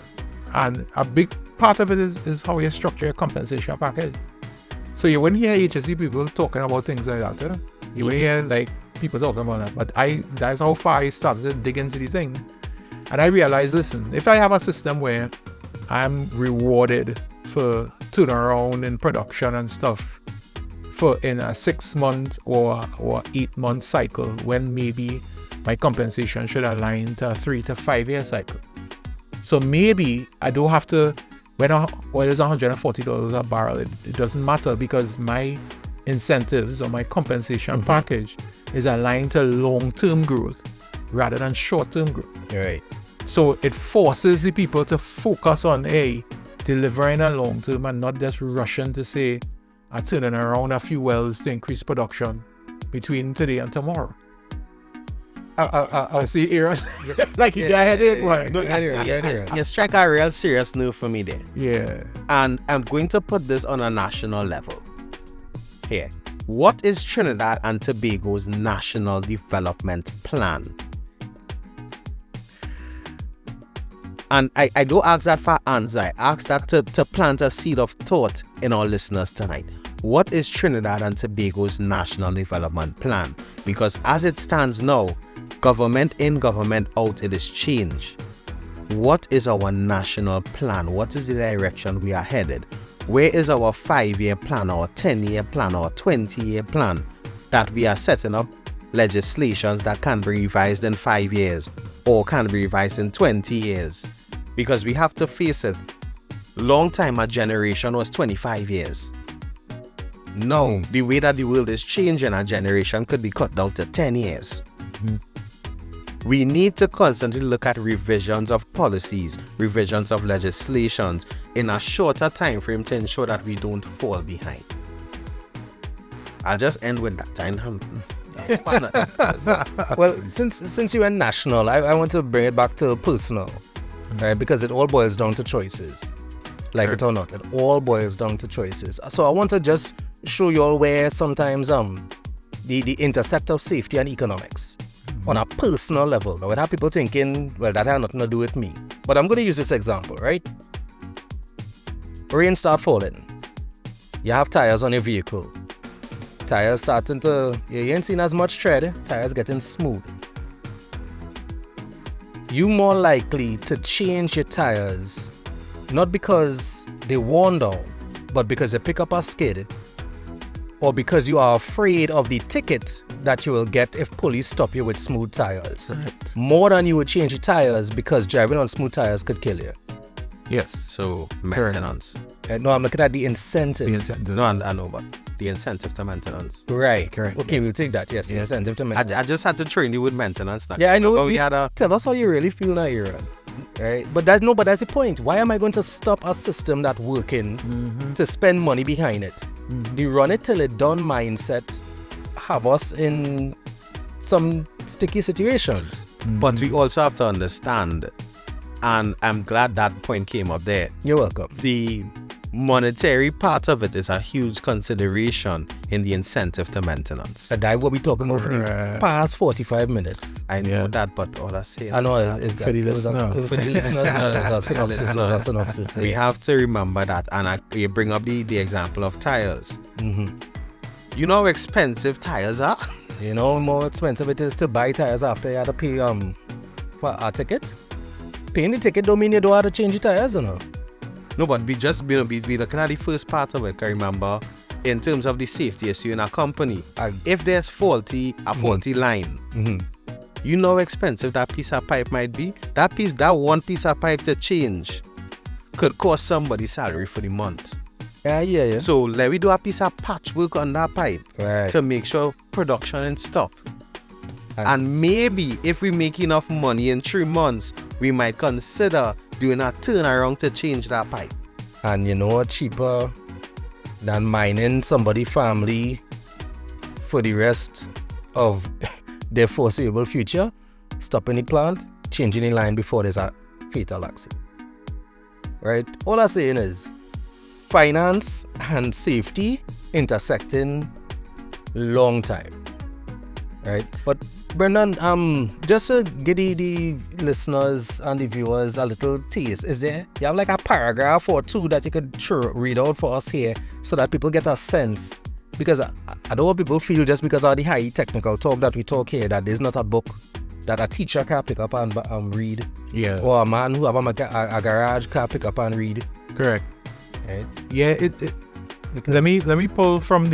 And a big part of it is how you structure your compensation package. So you wouldn't hear HSC people talking about things like that. You would hear like people talking about that. But that's how far I started to dig into the thing. And I realized, listen, if I have a system where I'm rewarded for turnaround in production and stuff for in a 6-month or 8-month cycle, when maybe my compensation should align to a 3 to 5 year cycle. So maybe I don't have to, when oil is $140 a barrel, it doesn't matter because my incentives or my compensation package is aligned to long-term growth rather than short-term growth. Right. So it forces the people to focus on delivering a long-term and not just rushing to say, I'm turning around a few wells to increase production between today and tomorrow. I see Aaron like you got headache. You strike a real serious nerve for me there. Yeah. And I'm going to put this on a national level. Here. What is Trinidad and Tobago's national development plan? And I don't ask that for answer. I ask that to plant a seed of thought in our listeners tonight. What is Trinidad and Tobago's national development plan? Because as it stands now, government in, government out, it is change. What is our national plan? What is the direction we are headed? Where is our 5-year plan, our 10-year plan, our 20-year plan that we are setting up legislations that can be revised in 5 years or can be revised in 20 years? Because we have to face it, long time a generation was 25 years. Now, the way that the world is changing, a generation could be cut down to 10 years. We need to constantly look at revisions of policies, revisions of legislations in a shorter time frame to ensure that we don't fall behind. I'll just end with that. Well, since you went national, I want to bring it back to personal, right? Because it all boils down to choices. Like it or not, it all boils down to choices. So I want to just show you all where sometimes the intersect of safety and economics on a personal level. Now, I have people thinking, well, that has nothing to do with me. But I'm going to use this example, right? Rain start falling. You have tires on your vehicle. Tires starting to, you ain't seen as much tread, tires getting smooth. You more likely to change your tires, not because they worn down, but because you pick up a skid, or because you are afraid of the ticket that you will get if police stop you with smooth tires. More than you would change your tires, because driving on smooth tires could kill you. Yes. So maintenance. No, I'm looking at the incentive. The incentive. No, I know, but the incentive to maintenance. Right. Correct. Okay, we'll take that. Yes, the incentive to maintenance. I just had to train you with maintenance. Now. Yeah, I know. But we had a Tell us how you really feel now, Aaron. Right? But that's the point. Why am I going to stop a system that's working to spend money behind it? The run it till it done mindset have us in some sticky situations. But we also have to understand, and I'm glad that point came up there. You're welcome. The monetary part of it is a huge consideration in the incentive to maintenance. And that's what we're talking about for the past 45 minutes. I know that, but all I say I know it's For the listener. For the listeners, it's a synopsis. we have to remember that, and you bring up the example of tires. You know how expensive tires are? You know how more expensive it is to buy tires after you had to pay for a ticket? Paying the ticket don't mean you don't have to change your tires, you know. No, but we just be looking at the first part of it. Can remember, in terms of the safety issue in a company, if there's a faulty line, you know how expensive that piece of pipe might be. That one piece of pipe to change could cost somebody's salary for the month. Yeah. So let we do a piece of patchwork on that pipe to make sure production and stop. And maybe if we make enough money in 3 months, we might consider doing a turnaround to change that pipe. And you know what, cheaper than mining somebody's family for the rest of their foreseeable future? Stopping the plant, changing the line before there's a fatal accident. Right? All I'm saying is finance and safety intersecting long time. Right? But Brendon, just to give the listeners and the viewers a little taste, you have like a paragraph or two that you could read out for us here so that people get a sense? Because I don't want people feel just because of the high technical talk that we talk here that there's not a book that a teacher can pick up and read. Yeah. Or a man who have a garage can pick up and read. Correct. Right? Yeah, let me pull from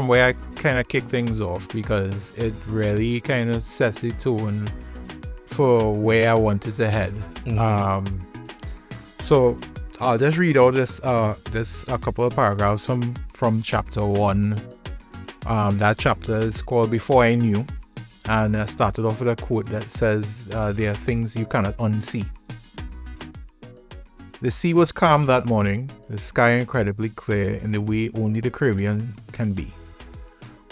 where I kind of kick things off, because it really kind of sets the tone for where I wanted to head. So I'll just read out this a couple of paragraphs from chapter 1. That chapter is called Before I Knew, and I started off with a quote that says, there are things you cannot unsee. The sea was calm that morning, the sky incredibly clear in the way only the Caribbean can be.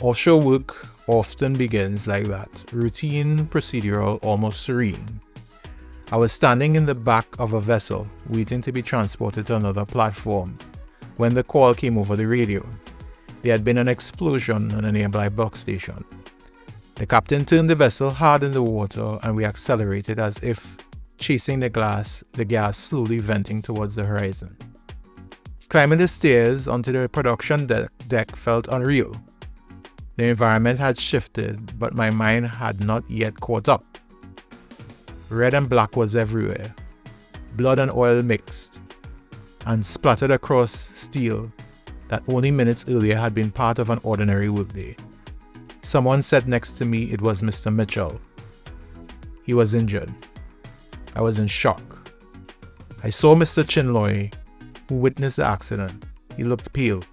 Offshore work often begins like that, routine, procedural, almost serene. I was standing in the back of a vessel, waiting to be transported to another platform, when the call came over the radio. There had been an explosion on a nearby block station. The captain turned the vessel hard in the water, and we accelerated as if chasing the gas slowly venting towards the horizon. Climbing the stairs onto the production deck felt unreal. The environment had shifted, but my mind had not yet caught up. Red and black was everywhere. Blood and oil mixed and splattered across steel that only minutes earlier had been part of an ordinary workday. Someone said next to me it was Mr. Mitchell. He was injured. I was in shock. I saw Mr. Chinloy, who witnessed the accident. He looked pale.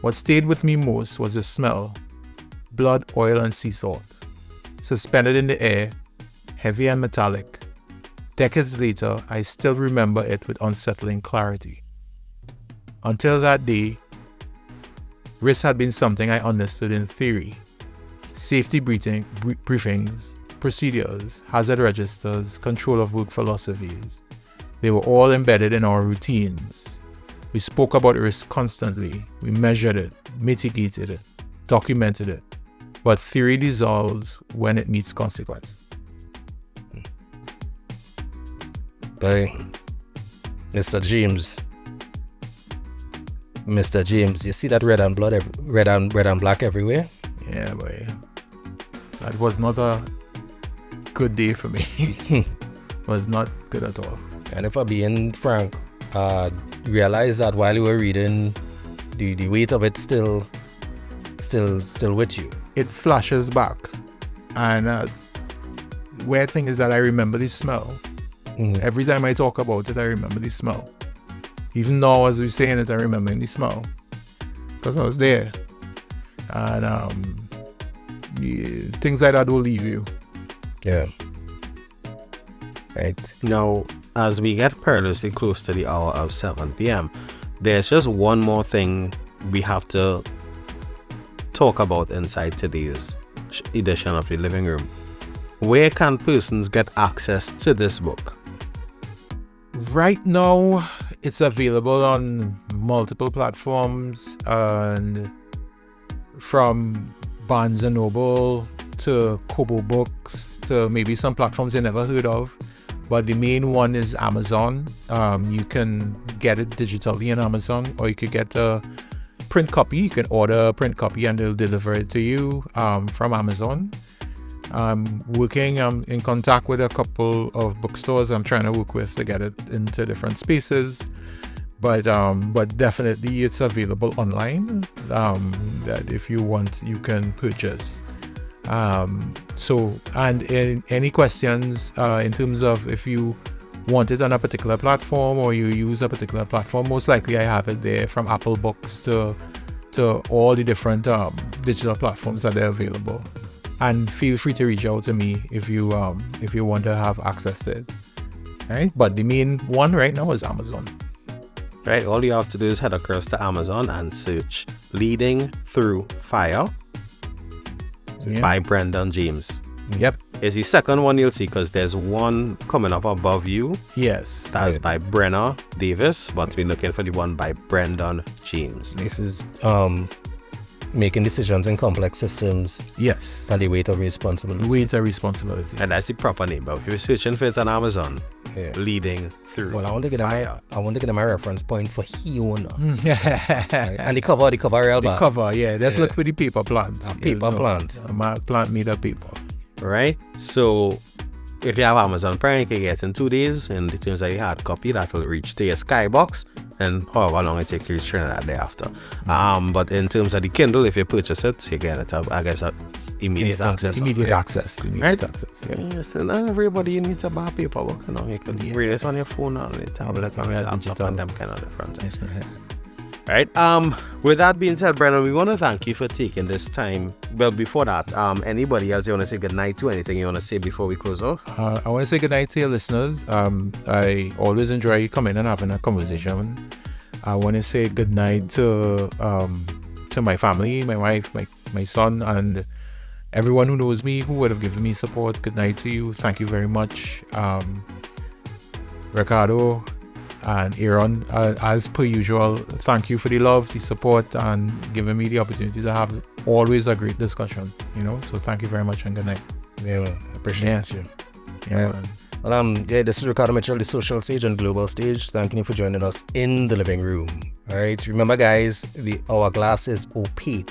What stayed with me most was the smell. Blood, oil, and sea salt. Suspended in the air, heavy and metallic. Decades later, I still remember it with unsettling clarity. Until that day, risk had been something I understood in theory. Safety briefings, procedures, hazard registers, control of work philosophies. They were all embedded in our routines. We spoke about risk constantly. We measured it, mitigated it, documented it. But theory dissolves when it meets consequence. By Mr. James. Mr. James, you see that red and black everywhere? Yeah, boy. That was not a good day for me. It was not good at all. And if I'm being frank, realize that while you were reading, the weight of it still still with you. It flashes back. And weird thing is that I remember the smell. Every time I talk about it, I remember the smell. Even now, as we're saying it, I remember the smell. Because I was there. And things like that will leave you. Yeah. Right. Now, as we get perilously close to the hour of 7 p.m., there's just one more thing we have to talk about inside today's edition of the Living Room. Where can persons get access to this book? Right now, it's available on multiple platforms, and from Barnes & Noble to Kobo Books to maybe some platforms you never heard of. But the main one is Amazon. You can get it digitally on Amazon, or you could get a print copy. You can order a print copy and they'll deliver it to you from Amazon. I'm working in contact with a couple of bookstores I'm trying to work with to get it into different spaces. But definitely it's available online, that if you want, you can purchase. Any questions in terms of if you want it on a particular platform or you use a particular platform, most likely I have it there, from Apple Books to all the different digital platforms that are available. And feel free to reach out to me if you want to have access to it. Right? But the main one right now is Amazon. Right, all you have to do is head across to Amazon and search Leading Through Fire by Brendon James. Yep. It's the second one you'll see, because there's one coming up above you. Yes. That's by Brenner Davis, but we're looking for the one by Brendon James. This is making decisions in complex systems. Yes. And the weight of responsibility. Weight of responsibility. And that's the proper name, but if you're searching for it on Amazon, Leading Through Well, I want to get my reference point for Hiona. Right. And the cover real bad. The cover, yeah. Let's look for the paper plant. Plant. A plant made of paper. Right? So if you have Amazon Prime, you can get it in 2 days, and it turns out you hard copy that will reach to your Skybox, and however long it takes you to reach Trinidad thereafter. But in terms of the Kindle, if you purchase it, you get it, I guess, immediate access. Immediate access. Right? Access, yeah. Yes, and not everybody you need to buy paperwork, you know. You can read it on your phone, on your tablet, on your laptop, and them kind of different things. Right. With that being said, Brendon, we want to thank you for taking this time. Well, before that, anybody else you want to say goodnight to? Anything you want to say before we close off? I want to say goodnight to your listeners. I always enjoy coming and having a conversation. I want to say goodnight to my family, my wife, my son, and everyone who knows me, who would have given me support. Good night to you. Thank you very much. Ricardo and Aaron, as per usual, thank you for the love, the support, and giving me the opportunity to have always a great discussion, so thank you very much and good night. Yeah, appreciate you. Yeah. Well, this is Ricardo Mitchell, the social stage and global stage. Thanking you for joining us in the living room. All right, remember guys, the hourglass is opaque.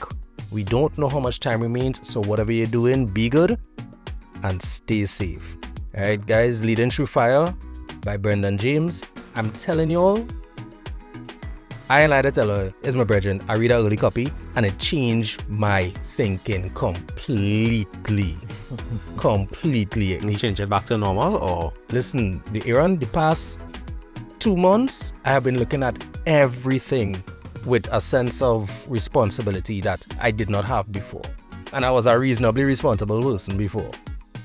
We don't know how much time remains, so whatever you're doing, be good and stay safe. All right, guys, Leading Through Fire by Brendon James. I'm telling you all, I ain't like to tell her, it's my brethren. I read an early copy and it changed my thinking completely. Completely. You change it back to normal, or? Listen, the past 2 months, I have been looking at everything with a sense of responsibility that I did not have before. And I was a reasonably responsible person before.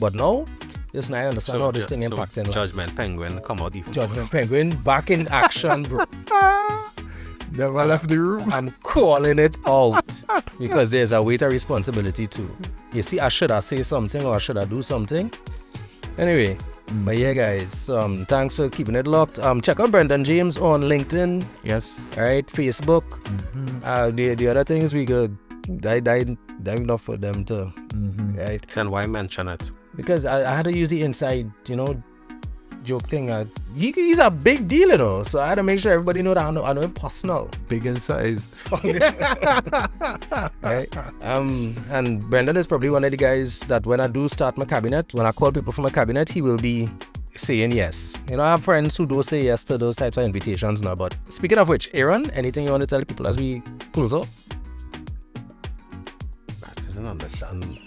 But now, listen, I understand how this thing impacting life. Judgment Penguin come out even Judgment Penguin back in action, bro. Never left the room. I'm calling it out because there's a weight of responsibility too. You see, I should have say something or I should have do something. Anyway, but yeah, guys, thanks for keeping it locked. Check out Brendon James on LinkedIn. Yes. All right, Facebook. The other things we could dive enough for them too. Right. Then why mention it? Because I had to use the inside, joke thing. He's a big deal, so I had to make sure everybody know that I know him personal. Big in size. Right? And Brendon is probably one of the guys that when I do start my cabinet, when I call people from my cabinet, he will be saying yes. I have friends who do say yes to those types of invitations now. But speaking of which, Aaron, anything you want to tell people as we close up? doesn't understand.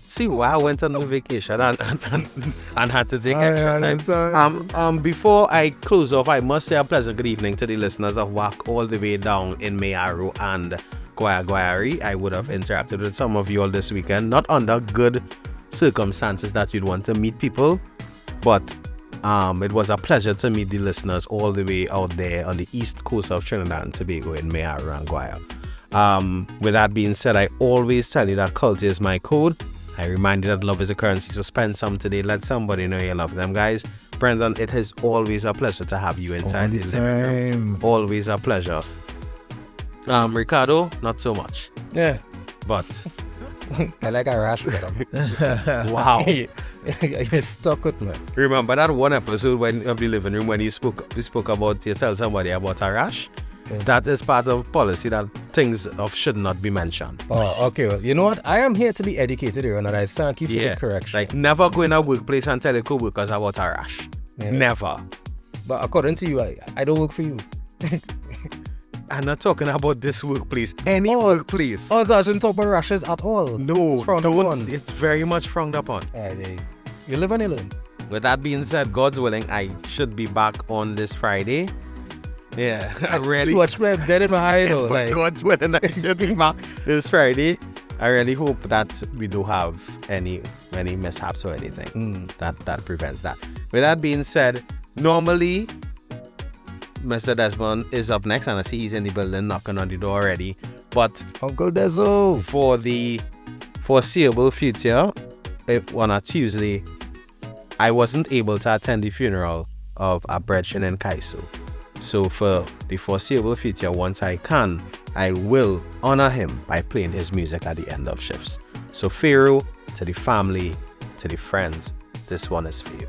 See why I went on a vacation and had to take extra time. Before I close off, I must say a pleasant good evening to the listeners of WAC all the way down in Mayaro and Guayari. I would have interacted with some of you all this weekend, not under good circumstances that you'd want to meet people, but it was a pleasure to meet the listeners all the way out there on the east coast of Trinidad and Tobago in Mayaro and Guaya. With that being said, I always tell you that culture is my code. I remind you that love is a currency, so spend some today. Let somebody know you love them, guys. Brendon, it is always a pleasure to have you inside the living room. Always a pleasure. Ricardo, not so much. Yeah. But I like a rash with them. wow. You're stuck with me. Remember that one episode of the living room when you spoke about, you tell somebody about a rash? Yeah. That is part of policy that things should not be mentioned. Oh, okay. Well, you know what? I am here to be educated here, and I thank you for the correction. Like, never go in a workplace and tell your co-workers about a rash. Yeah. Never. But according to you, I don't work for you. I'm not talking about this workplace. Any workplace. Oh, so I shouldn't talk about rashes at all. No, it's frowned upon. It's very much frowned upon. You live and you learn. With that being said, God's willing, I should be back on this Friday. Yeah, I really watch me dead in my eye though. Like, God's willing, I should be back this Friday. I really hope that we don't have any mishaps or anything that prevents that. With that being said, normally Mr. Desmond is up next, and I see he's in the building knocking on the door already. But Uncle Deso, for the foreseeable future, on a Tuesday, I wasn't able to attend the funeral of a brethren in Kaiso. So for the foreseeable future, once I can, I will honor him by playing his music at the end of shifts. So Pharaoh, to the family, to the friends, this one is for you.